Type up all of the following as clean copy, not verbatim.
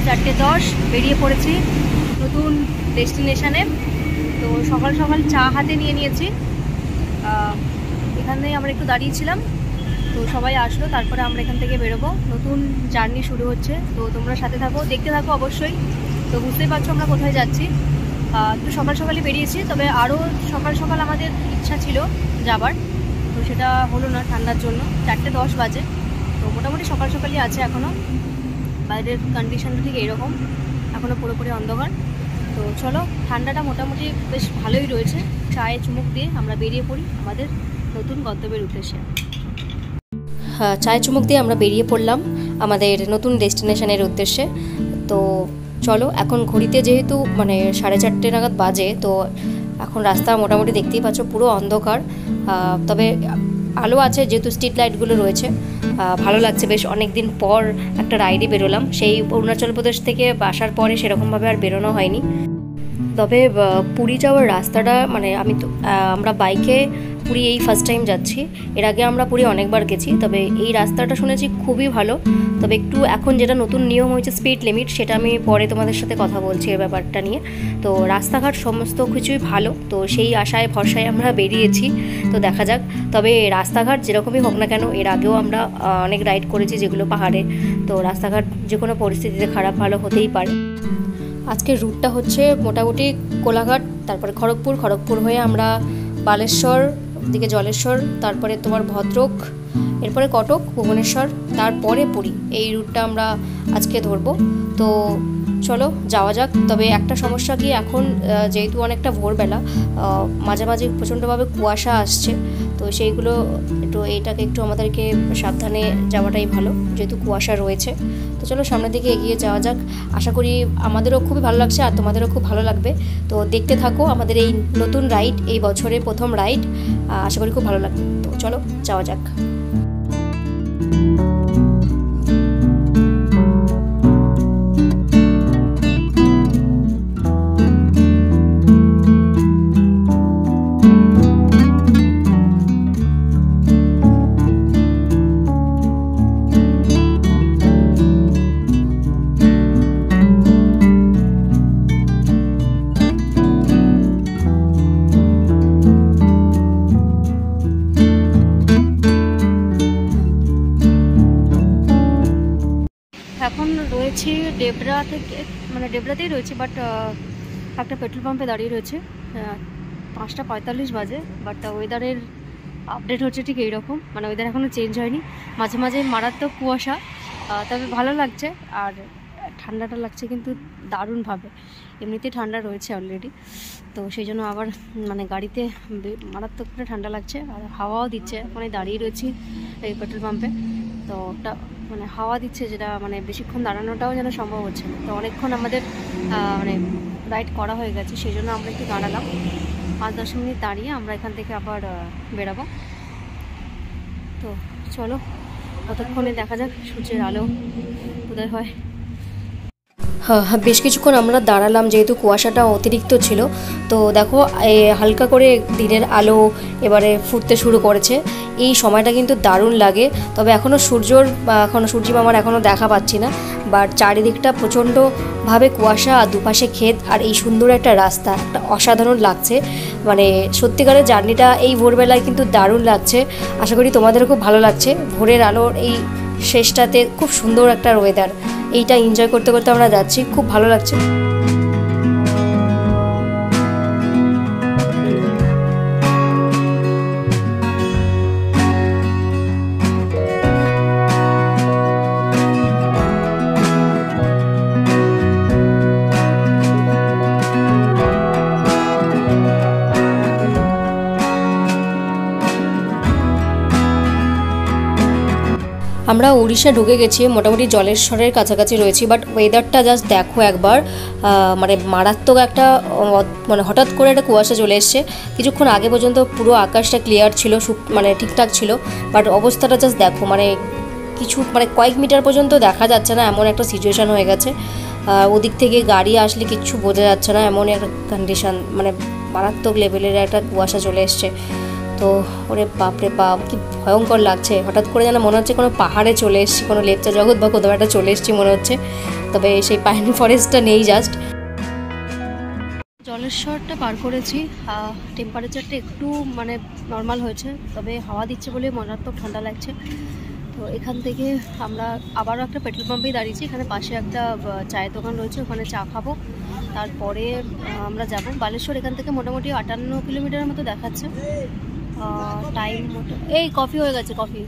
4:10 বেরিয়ে পড়েছি নতুন ডেস্টিনেশনে। তো সকাল সকাল চা হাতে নিয়ে নিয়েছি। এখানে আমরা একটু দাঁড়িয়েছিলাম, তো সবাই আসলো, তারপরে আমরা এখান থেকে বেরোবো। নতুন জার্নি শুরু হচ্ছে, তো তোমরা সাথে থাকো, দেখতে থাকো অবশ্যই। তো বুঝতেই পারছো আমরা কোথায় যাচ্ছি। একটু সকাল সকালই বেরিয়েছি, তবে আরও সকাল সকাল আমাদের ইচ্ছা ছিল যাবার, তো সেটা হলো না ঠান্ডার জন্য। 4:10 বাজে, তো মোটামুটি সকাল সকালই আছে এখনও। বাইরের কন্ডিশনটা ঠিক এইরকম, এখনও পুরোপুরি অন্ধকার। তো চলো, ঠান্ডাটা মোটামুটি বেশ ভালোই রয়েছে। চায়ে চুমুক দিয়ে আমরা বেরিয়ে পড়ি আমাদের নতুন গন্তব্যের উদ্দেশ্যে। চায়ে চুমুক দিয়ে আমরা বেরিয়ে পড়লাম আমাদের নতুন ডেস্টিনেশনের উদ্দেশ্যে। তো চলো, এখন ঘড়িতে যেহেতু 4:30 নাগাদ বাজে, তো এখন রাস্তা মোটামুটি দেখতেই পাচ্ছ পুরো অন্ধকার। তবে আলো আছে যেহেতু স্ট্রিট লাইটগুলো রয়েছে। ভালো লাগছে, বেশ অনেক দিন পর একটা রাইডে বেরোলাম। সেই অরুণাচল প্রদেশ থেকে আসার পরে সেরকমভাবে আর বেরোনো হয়নি। তবে পুরী যাওয়ার রাস্তাটা আমরা বাইকে পুরী এই ফার্স্ট টাইম যাচ্ছি। এর আগে আমরা পুরী অনেকবার গেছি, তবে এই রাস্তাটা শুনেছি খুবই ভালো। তবে একটু এখন যেটা নতুন নিয়ম হয়েছে স্পিড লিমিট, সেটা আমি পরে তোমাদের সাথে কথা বলছি এই ব্যাপারটা নিয়ে। তো রাস্তাঘাট সমস্ত কিছুই ভালো, তো সেই আশায় ভরসায় আমরা বেরিয়েছি। তো দেখা যাক। তবে রাস্তাঘাট যেরকমই হোক না কেন, এর আগেও আমরা অনেক রাইড করেছি যেগুলো পাহাড়ে, তো রাস্তাঘাট যে কোনো পরিস্থিতিতে খারাপ ভালো হতেই পারে। আজকের রুটটা হচ্ছে মোটামুটি কোলাঘাট, তারপরে খড়গপুর হয়ে আমরা বালেশ্বর, দিকে জলেশ্বর, তারপরে তোমার ভদ্রক, এরপরে কটক, ভুবনেশ্বর, তারপরে পুরী। এই রুটটা আমরা আজকে ধরবো। তো চলো যাওয়া যাক। তবে একটা সমস্যা কি, এখন যেহেতু অনেকটা ভোরবেলা, মাঝে মাঝে প্রচণ্ডভাবে কুয়াশা আসছে, তো সেইগুলো এইটাকে একটু আমাদেরকে সাবধানে যাওয়াটাই ভালো, যেহেতু কুয়াশা রয়েছে। তো চলো সামনের দিকে এগিয়ে যাওয়া যাক। আশা করি আমাদেরও খুবই ভালো লাগছে আর তোমাদেরও খুব ভালো লাগবে। তো দেখতে থাকো আমাদের এই নতুন রাইড, এই বছরের প্রথম রাইড। আশা করি খুব ভালো লাগবে। তো চলো যাওয়া যাক। এখন রয়েছি ডেবরা থেকে, ডেবরাতেই রয়েছি, বাট একটা পেট্রোল পাম্পে দাঁড়িয়ে রয়েছে। 5:45 বাজে, বাট ওয়েদারের আপডেট হচ্ছে ঠিক এইরকম। ওয়েদার এখনও চেঞ্জ হয়নি, মাঝে মাঝে মারাত্মক কুয়াশা। তবে ভালো লাগছে, আর ঠান্ডাটা লাগছে কিন্তু দারুণভাবে। এমনিতেই ঠান্ডা রয়েছে অলরেডি, তো সেই জন্য আবার গাড়িতে মারাত্মক করে ঠান্ডা লাগছে। আর হাওয়াও দিচ্ছে, দাঁড়িয়ে রয়েছি এই পেট্রোল পাম্পে। তো ওটা হাওয়া দিচ্ছে, যেটা বেশিক্ষণ দাঁড়ানোটাও যেন সম্ভব হচ্ছে না। তো অনেকক্ষণ আমাদের রাইড করা হয়ে গেছে, সেই জন্য আমরা একটু দাঁড়ালাম। 5-10 মিনিট দাঁড়িয়ে আমরা এখান থেকে আবার বেরাবো। তো চলো, কতক্ষণে দেখা যাক সূর্যের আলো উদয় হয়। বেশ কিছুক্ষণ আমরা দাঁড়ালাম, যেহেতু কুয়াশাটা অতিরিক্ত ছিল। তো দেখো হালকা করে দিনের আলো এবারে ফুটতে শুরু করেছে। এই সময়টা কিন্তু দারুণ লাগে। তবে এখনও সূর্যি মামার এখনও দেখা পাচ্ছি না, বাট চারিদিকটা প্রচণ্ডভাবে কুয়াশা, আর দুপাশে ক্ষেত, আর এই সুন্দর একটা রাস্তা, একটা অসাধারণ লাগছে। সত্যিকারের জার্নিটা এই ভোরবেলায় কিন্তু দারুণ লাগছে। আশা করি তোমাদেরও খুব ভালো লাগছে। ভোরের আলোর এই শেষটাতে খুব সুন্দর একটা ওয়েদার, এইটা এনজয় করতে করতে আমরা যাচ্ছি, খুব ভালো লাগছে। আমরা উড়িষ্যা ঢুকে গেছি, মোটামুটি জলেশ্বরের কাছাকাছি রয়েছি। বাট ওয়েদারটা জাস্ট দেখো একবার, মারাত্মক একটা হঠাৎ করে একটা কুয়াশা চলে এসছে। কিছুক্ষণ আগে পর্যন্ত পুরো আকাশটা ক্লিয়ার ছিল, ঠিকঠাক ছিল, বাট অবস্থাটা জাস্ট দেখো, কিছু কয়েক মিটার পর্যন্ত দেখা যাচ্ছে না, এমন একটা সিচুয়েশান হয়ে গেছে। ওদিক থেকে গাড়ি আসলে কিচ্ছু বোঝা যাচ্ছে না, এমন একটা কন্ডিশান, মারাত্মক লেভেলের একটা কুয়াশা চলে এসছে। তো ওরে বাপরে বাপ, কি ভয়ঙ্কর লাগছে। হঠাৎ করে যেন মনে হচ্ছে কোনো পাহাড়ে চলে এসেছি, কোনো লেপচা জগৎ বা কোথাও একটা চলে এসেছি মনে হচ্ছে। তবে সেই পাইন ফরেস্টটা নেই জাস্ট। জলেশ্বরটা পার করেছি, টেম্পারেচারটা একটু মানে নর্মাল হয়েছে, তবে হাওয়া দিচ্ছে বলে মারাত্মক ঠান্ডা লাগছে। তো এখান থেকে আমরা আবারও একটা পেট্রোল পাম্পেই দাঁড়িয়েছি। এখানে পাশে একটা চায়ের দোকান রয়েছে, ওখানে চা খাবো, তারপরে আমরা যাব বালেশ্বর। এখান থেকে মোটামুটি 58 কিলোমিটারের মতো দেখাচ্ছে টাইম মতো। এই কফি হয়ে গেছে, কফি।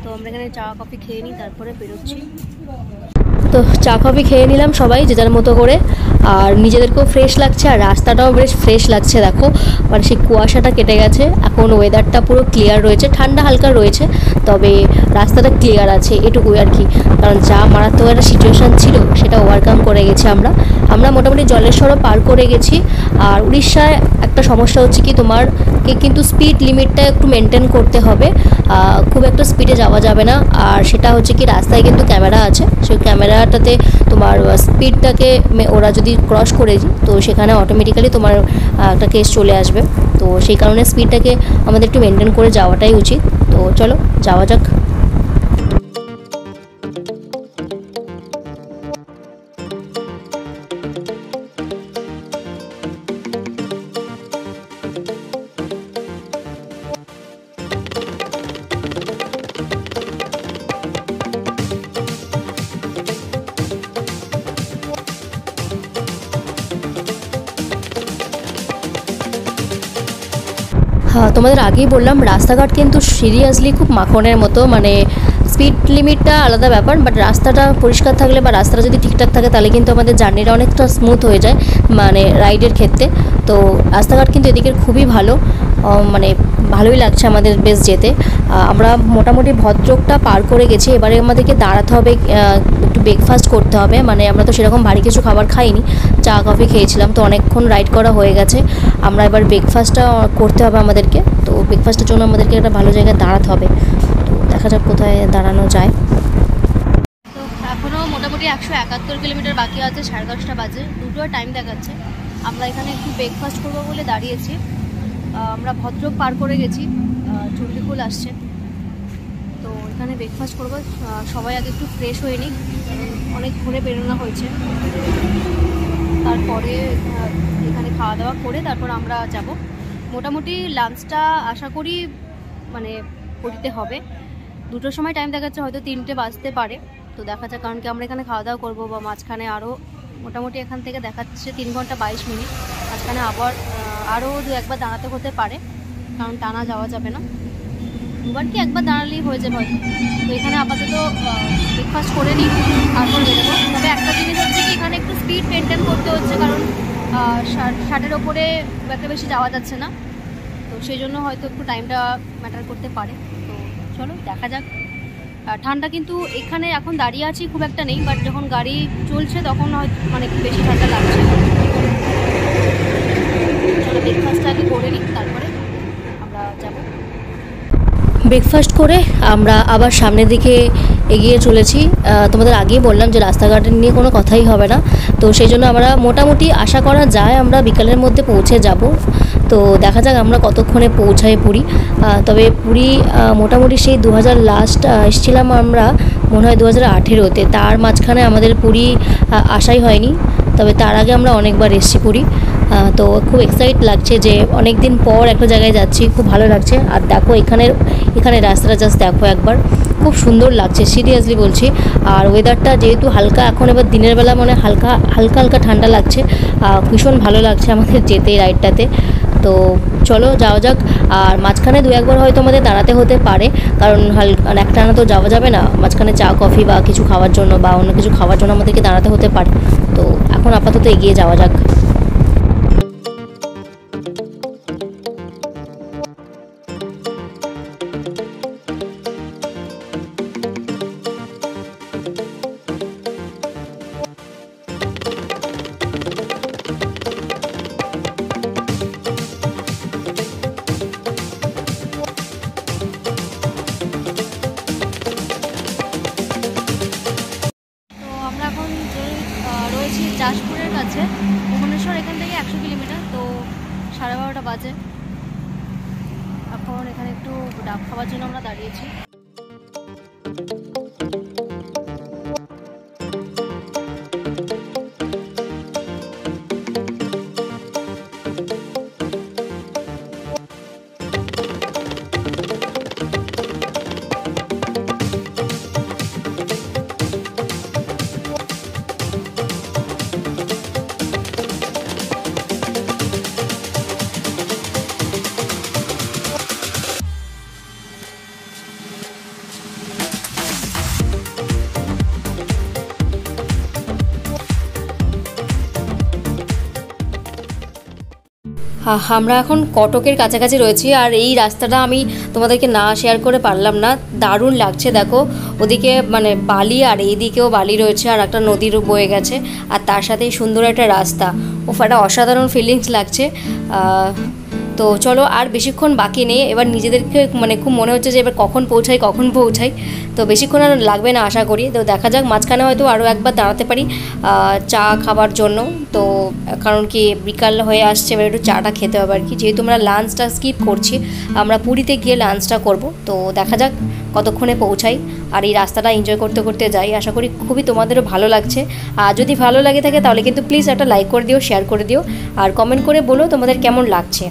তো আমরা এখানে চা কফি খেয়ে নিই, তারপরে বেরোচ্ছি। তো চা কফি খেয়ে নিলাম সবাই যে যার মতো করে, আর নিজেদেরকেও ফ্রেশ লাগছে, আর রাস্তাটাও বেশ ফ্রেশ লাগছে। দেখো মানে সেই কুয়াশাটা কেটে গেছে, এখন ওয়েদারটা পুরো ক্লিয়ার রয়েছে, ঠান্ডা হালকা রয়েছে, তবে রাস্তাটা ক্লিয়ার আছে এটুকুই আর কি। কারণ যা মারাত্মক একটা সিচুয়েশান ছিল সেটা ওভারকাম করে গেছি আমরা মোটামুটি জলেশ্বরও পার করে গেছি। আর উড়িষ্যায় একটা সমস্যা হচ্ছে কি, তোমারকে কিন্তু স্পিড লিমিটটা একটু মেনটেন করতে হবে, খুব একটা স্পিডে যাওয়া যাবে না। আর সেটা হচ্ছে কি, রাস্তায় কিন্তু ক্যামেরা আছে, সেই ক্যামেরাটাতে তোমার স্পিডটাকে ওরা যদি ক্রস করে তো সেখানে অটোমেটিক্যালি তোমার একটা কেস চলে আসবে। তো সেই কারণে স্পিডটাকে আমাদের একটু মেনটেন করে যাওয়াটাই উচিত। তো চলো যাওয়া যাক। তোমাদের আগেই বললাম রাস্তাঘাট কিন্তু সিরিয়াসলি খুব মাখনের মতো, মানে স্পিড লিমিটটা আলাদা ব্যাপার, বাট রাস্তাটা পরিষ্কার থাকলে বা রাস্তাটা যদি ঠিকঠাক থাকে তাহলে কিন্তু আমাদের জার্নিটা অনেকটা স্মুথ হয়ে যায় মানে রাইডের ক্ষেত্রে। তো রাস্তাঘাট কিন্তু এদিকের খুবই ভালো, মানে ভালোই লাগছে আমাদের বেশ যেতে। আমরা মোটামুটি ভদ্রকটা পার করে গেছি, এবারে আমাদেরকে দাঁড়াতে হবে, একটু ব্রেকফাস্ট করতে হবে। মানে আমরা তো সেরকম ভারী কিছু খাবার খাইনি, চা কফি খেয়েছিলাম, তো অনেকক্ষণ রাইড করা হয়ে গেছে। আমরা এবার ব্রেকফাস্টটা করতে হবে আমাদেরকে, তো ব্রেকফাস্টের জন্য আমাদেরকে একটা ভালো জায়গায় দাঁড়াতে হবে। তো দেখা যাক কোথায় দাঁড়ানো যায়। তো এখনও মোটামুটি 171 কিলোমিটার বাকি আছে, 10:30 বাজে, দুটোর টাইম দেখাচ্ছে। আমরা এখানে একটু ব্রেকফাস্ট করবো বলে দাঁড়িয়েছি। আমরা ভদ্রক পার করে গেছি, চণ্ডীখোল আসছে, তো এখানে ব্রেকফাস্ট করবো। সবাই আগে একটু ফ্রেশ হয়ে নিই, অনেক ঘুরে বেরোনো হয়েছে। তারপরে এখানে খাওয়া দাওয়া করে তারপর আমরা যাব। মোটামুটি লাঞ্চটা আশা করি মানে করতে হবে, দুটোর সময় টাইম দেখাচ্ছে, হয়তো 3টে বাজতে পারে। তো দেখা যাক, কারণ কি আমরা এখানে খাওয়া দাওয়া করবো, বা মাঝখানে আরও মোটামুটি এখান থেকে দেখাচ্ছে 3 ঘন্টা 22 মিনিট, মাঝখানে আবার আরও 2-একবার দাঁড়াতে হতে পারে, কারণ টানা যাওয়া যাবে না। দুবার কি একবার দাঁড়ালেই হয়ে যাবে হয়তো। তো এখানে আপাতত ব্রেকফাস্ট করে নিই, তারপর বেরোবো। তবে একটা জিনিস হচ্ছে কি, এখানে একটু স্পিড মেনটেন করতে হচ্ছে, কারণ 60-এর ওপরে খুব একটা বেশি যাওয়া যাচ্ছে না, তো সেই জন্য হয়তো একটু টাইমটা ম্যাটার করতে পারে। তো চলো দেখা যাক। ঠান্ডা কিন্তু এখানে এখন দাঁড়িয়ে আছি খুব একটা নেই, বাট যখন গাড়ি চলছে তখন হয়তো মানে একটু বেশি ঠান্ডা লাগছে। চলো ব্রেকফাস্টটা আগে করে নিই, তারপরে আমরা যাবো। ব্রেকফাস্ট করে আমরা আবার সামনের দিকে এগিয়ে চলেছি। তোমাদের আগেই বললাম যে রাস্তাঘাট নিয়ে কোনো কথাই হবে না, তো সেই জন্য আমরা মোটামুটি আশা করা যায় আমরা বিকালের মধ্যে পৌঁছে যাব। তো দেখা যাক আমরা কতক্ষণে পৌঁছাই পুরী। তবে পুরী মোটামুটি সেই 2000 লাস্ট এসেছিলাম আমরা, মনে হয় 2018-তে, তার মাঝখানে আমাদের পুরী আসাই হয়নি। তবে তার আগে আমরা অনেকবার এসেছি পুরী। তো খুব এক্সাইট লাগছে যে অনেক দিন পর একটা জায়গায় যাচ্ছি, খুব ভালো লাগছে। আর দেখো এখানে রাস্তাটা জাস্ট দেখো একবার, খুব সুন্দর লাগছে সিরিয়াসলি বলছি। আর ওয়েদারটা যেহেতু হালকা, এখন এবার দিনের বেলা মানে হালকা হালকা ঠান্ডা লাগছে, ভীষণ ভালো লাগছে আমাদের যেতে রাইডটাতে। তো চলো যাওয়া যাক। আর মাঝখানে 2-একবার হয়তো আমাদের দাঁড়াতে হতে পারে, কারণ একটানা তো যাওয়া যাবে না, মাঝখানে চা কফি বা কিছু খাওয়ার জন্য বা অন্য কিছু খাওয়ার জন্য আমাদেরকে দাঁড়াতে হতে পারে। তো এখন আপাতত এগিয়ে যাওয়া যাক। জাসপুরের কাছে ভুবনেশ্বর, এখান থেকে 100 কিলোমিটার। তো 12:30 বাজে, এখন এখানে একটু ডাব খাওয়ার জন্য আমরা দাঁড়িয়েছি। আমরা এখন কটকের কাছাকাছি রয়েছি, আর এই রাস্তাটা আমি তোমাদেরকে না শেয়ার করে পারলাম না। দারুণ লাগছে, দেখো ওদিকে মানে বালি আর এইদিকেও বালি রয়েছে, আর একটা নদীর বয়ে গেছে, আর তার সাথেই সুন্দর একটা রাস্তা। একটা অসাধারণ ফিলিংস লাগছে। তো চলো, আর বেশিক্ষণ বাকি নেই। এবার নিজেদেরকে মানে খুব মনে হচ্ছে যে এবার কখন পৌঁছাই। তো বেশিক্ষণ আর লাগবে না আশা করি। তো দেখা যাক, মাঝখানে হয়তো আরও একবার দাঁড়াতে পারি চা খাবার জন্য। তো কারণ কি বিকাল হয়ে আসছে, এবার একটু চাটা খেতে হবে আর কি, যেহেতু আমরা লাঞ্চটা স্কিপ করছি। আমরা পুরীতে গিয়ে লাঞ্চটা করব। তো দেখা যাক কতক্ষণে পৌঁছাই, আর এই রাস্তাটা এনজয় করতে করতে যাই। আশা করি খুবই তোমাদেরও ভালো লাগছে। আর যদি ভালো লাগে থাকে তাহলে কিন্তু প্লিজ একটা লাইক করে দিও, শেয়ার করে দিও, আর কমেন্ট করে বলো তোমাদের কেমন লাগছে।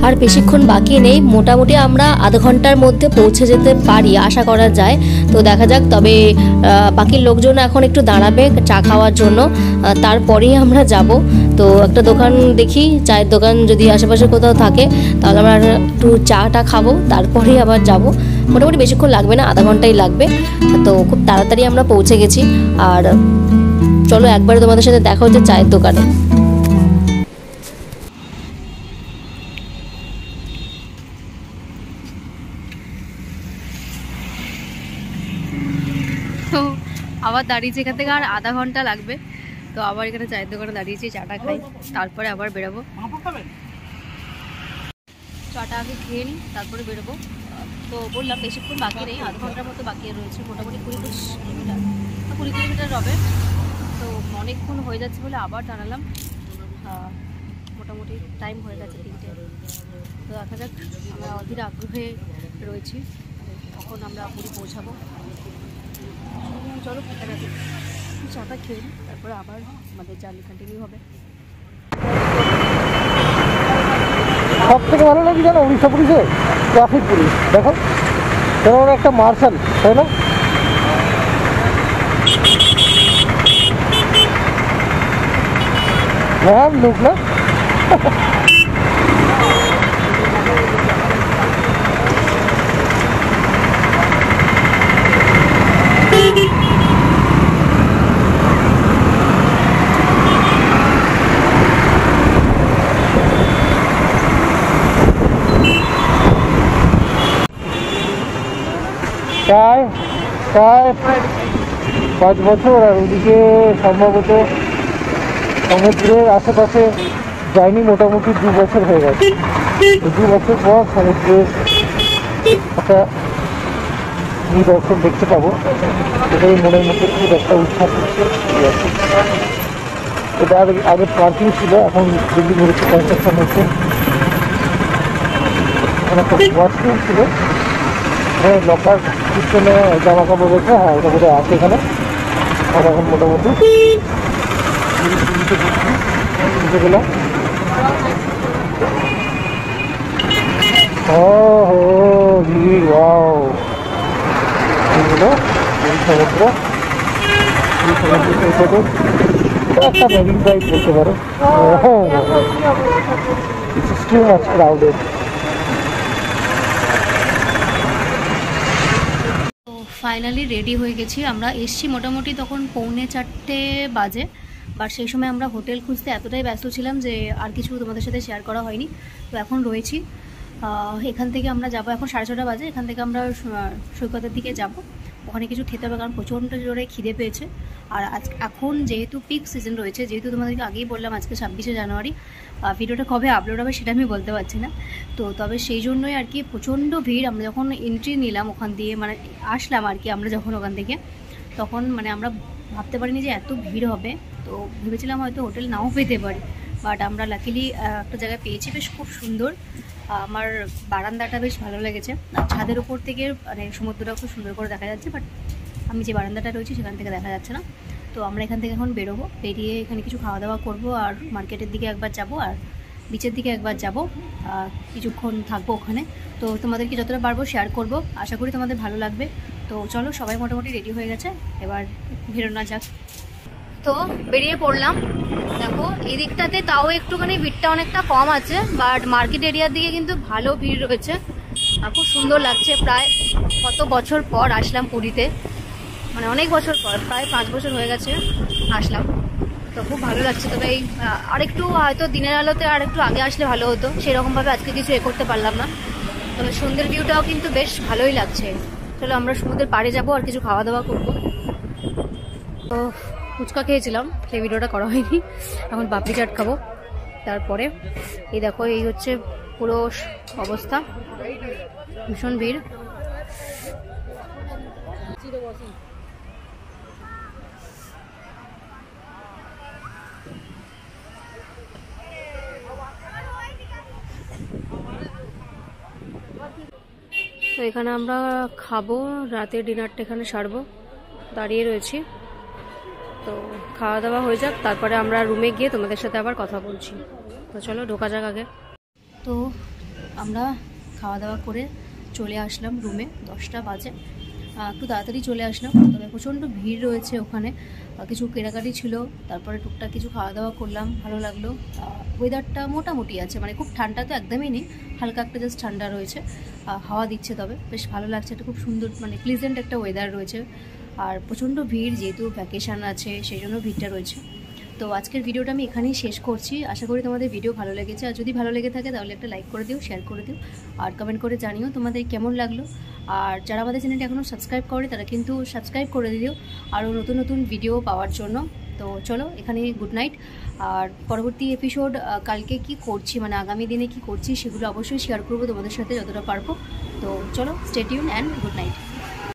আর বেশিক্ষণ বাকি নেই, মোটামুটি আমরা আধা ঘন্টার মধ্যে পৌঁছে যেতে পারি আশা করা যায়। তো দেখা যাক, তবে বাকি লোকজন এখন একটু দাঁড়াবে চা খাওয়ার জন্য, তারপরেই আমরা যাব। তো একটা দোকান দেখি, চায়ের দোকান যদি আশেপাশে কোথাও থাকে তাহলে আমরা একটু চাটা খাবো, তারপরেই আবার যাব। মোটামুটি বেশিক্ষণ লাগবে না, আধা ঘন্টাই লাগবে। তো খুব তাড়াতাড়ি আমরা পৌঁছে গেছি। আর চলো একবারে তোমাদের সাথে দেখা হচ্ছে চায়ের দোকানে। তো আবার দাঁড়িয়েছি এখান থেকে, আর আধা ঘন্টা লাগবে। তো আবার এখানে চায়ের দোকানে দাঁড়িয়েছি, চাটা খাই, তারপরে আবার বেরোবো। চাটা আগে খেয়ে নিই, তারপরে বেরোবো। তো বললাম বেশিক্ষণ বাকি নেই, আধ ঘন্টার মতো বাকি রয়েছে, মোটামুটি 20 কিলোমিটার হবে। তো অনেকক্ষণ হয়ে যাচ্ছে বলে আবার দাঁড়ালাম। মোটামুটি টাইম হয়ে গেছে 3টে। তো দেখা যাক, আমরা অধীর আগ্রহে রয়েছি কখন আমরা পুরী পৌঁছাবো। চলো চাটা খেয়ে নিই, তারপরে আবার আমাদের জার্নি কন্টিনিউ হবে। সব থেকে ভালো লাগে জানো উড়িষ্যা পুলিশে ট্রাফিক পুলিশ, দেখো ওরা একটা মার্শাল, তাই না? হ্যাঁ লোক না প্রায় 5 বছর, আর ওদিকে সম্ভবত সমুদ্রের আশেপাশে যায়নি, মোটামুটি 2 বছর হয়ে গেছে। 2 বছর পর সমুদ্রের একটা নিদর্শন দেখতে পাবো, এটাই মনের মধ্যে খুব একটা উৎসাহ হচ্ছে। এটা আগে পার্কিং ছিল, এখন বিল্ডিং হচ্ছে, কনস্ট্রাকশন হচ্ছে। এখানে একটা ওয়াশরুম ছিল, হ্যাঁ লকার সিস্টেমে জামা কাপড় রেখে, হ্যাঁ ওটা বোধহয় আছে এখানে। আর এখন মোটামুটি বুঝতে গেলাম। ভিড়, ওয়াও, এগুলো এই সমুদ্র, এই সমুদ্র সৈকতে একটা মেরিন ড্রাইভ বলতে পারো। It's too much crowded. তো ফাইনালি রেডি হয়ে গেছি। আমরা এসছি মোটামুটি তখন 3:45 বাজে, বাট সেই সময় আমরা হোটেল খুঁজতে এতটাই ব্যস্ত ছিলাম যে আর কিছু তোমাদের সাথে শেয়ার করা হয়নি। তো এখন রয়েছি, এখান থেকে আমরা যাব, এখন 6:30 বাজে, এখান থেকে আমরা সৈকতের দিকে যাব। ওখানে কিছু খেতে হবে কারণ প্রচণ্ড জোরে খিদে পেয়েছে। আর এখন যেহেতু পিক সিজন রয়েছে, যেহেতু তোমাদেরকে আগেই বললাম আজকে 26শে জানুয়ারি, ভিডিওটা কবে আপলোড হবে সেটা আমি বলতে পারছি না। তো তবে সেই জন্যই আর কি প্রচণ্ড ভিড়। আমরা যখন এন্ট্রি নিলাম ওখান দিয়ে, মানে আসলাম আর কি আমরা যখন ওখান থেকে, তখন মানে আমরা ভাবতে পারিনি যে এত ভিড় হবে। তো ভেবেছিলাম হয়তো হোটেল নাও পেতে পারি, বাট আমরা লাকিলি একটা জায়গায় পেয়েছি, বেশ খুব সুন্দর। আমার বারান্দাটা বেশ ভালো লেগেছে, আর ছাদের উপর থেকে মানে সমুদ্রটা খুব সুন্দর করে দেখা যাচ্ছে, বাট আমি যে বারান্দাটা রয়েছি সেখান থেকে দেখা যাচ্ছে না। তো আমরা এখান থেকে এখন বেরোবো, বেরিয়ে এখানে কিছু খাওয়া দাওয়া করবো, আর মার্কেটের দিকে একবার যাব, আর বিচের দিকে একবার যাব, কিছুক্ষণ থাকবো ওখানে। তো তোমাদেরকে যতটা পারবো শেয়ার করব, আশা করি তোমাদের ভালো লাগবে। তো চলো, সবাই মোটামুটি রেডি হয়ে গেছে, এবার বেরোনো যাক। তো বেরিয়ে পড়লাম। দেখো এই দিকটাতে তাও একটুখানি ভিড়টা অনেকটা কম আছে, বাট মার্কেট এরিয়ার দিকে কিন্তু ভালো ভিড় রয়েছে। খুব সুন্দর লাগছে। প্রায় কত বছর পর আসলাম পুরীতে, মানে অনেক বছর পর, প্রায় 5 বছর হয়ে গেছে আসলাম। তো খুব ভালো লাগছে। তবে এই আরেকটু হয়তো দিনের আলোতে আর একটু আগে আসলে ভালো হতো, সেরকমভাবে আজকে কিছু করতে পারলাম না। তবে সন্ধ্যের ভিউটাও কিন্তু বেশ ভালোই লাগছে। চলো আমরা সমুদ্রের পাড়ে যাবো আর কিছু খাওয়া দাওয়া করবো। তো ফুচকা খেয়েছিলাম, সেই ভিডিওটা করা হয়নি। এখন পাপড়ি চাট খাবো। তারপরে এই দেখো, এই হচ্ছে পুরো অবস্থা, ভীষণ ভিড়। তো এখানে আমরা খাবো, রাতের ডিনারটা এখানে সারবো, দাঁড়িয়ে রয়েছি। তো খাওয়া দাওয়া হয়ে যাক, তারপরে আমরা রুমে গিয়ে তোমাদের সাথে আবার কথা বলছি। তো চলো ঢোকা যাক আগে। তো আমরা খাওয়া দাওয়া করে চলে আসলাম রুমে, 10টা বাজে। একটু তাড়াতাড়ি চলে আসলাম, তবে প্রচণ্ড ভিড় রয়েছে ওখানে। কিছু কেনাকাটি ছিল, তারপরে টুকটাক কিছু খাওয়া দাওয়া করলাম, ভালো লাগলো। ওয়েদারটা মোটামুটি আছে, মানে খুব ঠান্ডা তো একদমই নেই, হালকা একটা জাস্ট ঠান্ডা রয়েছে, হাওয়া দিচ্ছে, তবে বেশ ভালো লাগছে। একটা খুব সুন্দর মানে প্লিজেন্ট একটা ওয়েদার রয়েছে। আর প্রচণ্ড ভিড়, যেহেতু ভ্যাকেশান আছে সেই জন্য ভিড়টা রয়েছে। তো আজকের ভিডিওটা আমি এখানেই শেষ করছি। আশা করি তোমাদের ভিডিও ভালো লেগেছে, আর যদি ভালো লেগে থাকে তাহলে একটা লাইক করে দিও, শেয়ার করে দিও, আর কমেন্ট করে জানিও তোমাদের কেমন লাগলো। আর যারা আমাদের চ্যানেলটি এখনও সাবস্ক্রাইব করে তারা কিন্তু সাবস্ক্রাইব করে দিও আরও নতুন নতুন ভিডিও পাওয়ার জন্য। তো চলো এখানে গুড নাইট। আর পরবর্তী এপিসোড কালকে কি করছি, মানে আগামী দিনে কি করছি সেগুলো অবশ্যই শেয়ার করবো তোমাদের সাথে যতটা পারবো। তো চলো, stay tune and good night.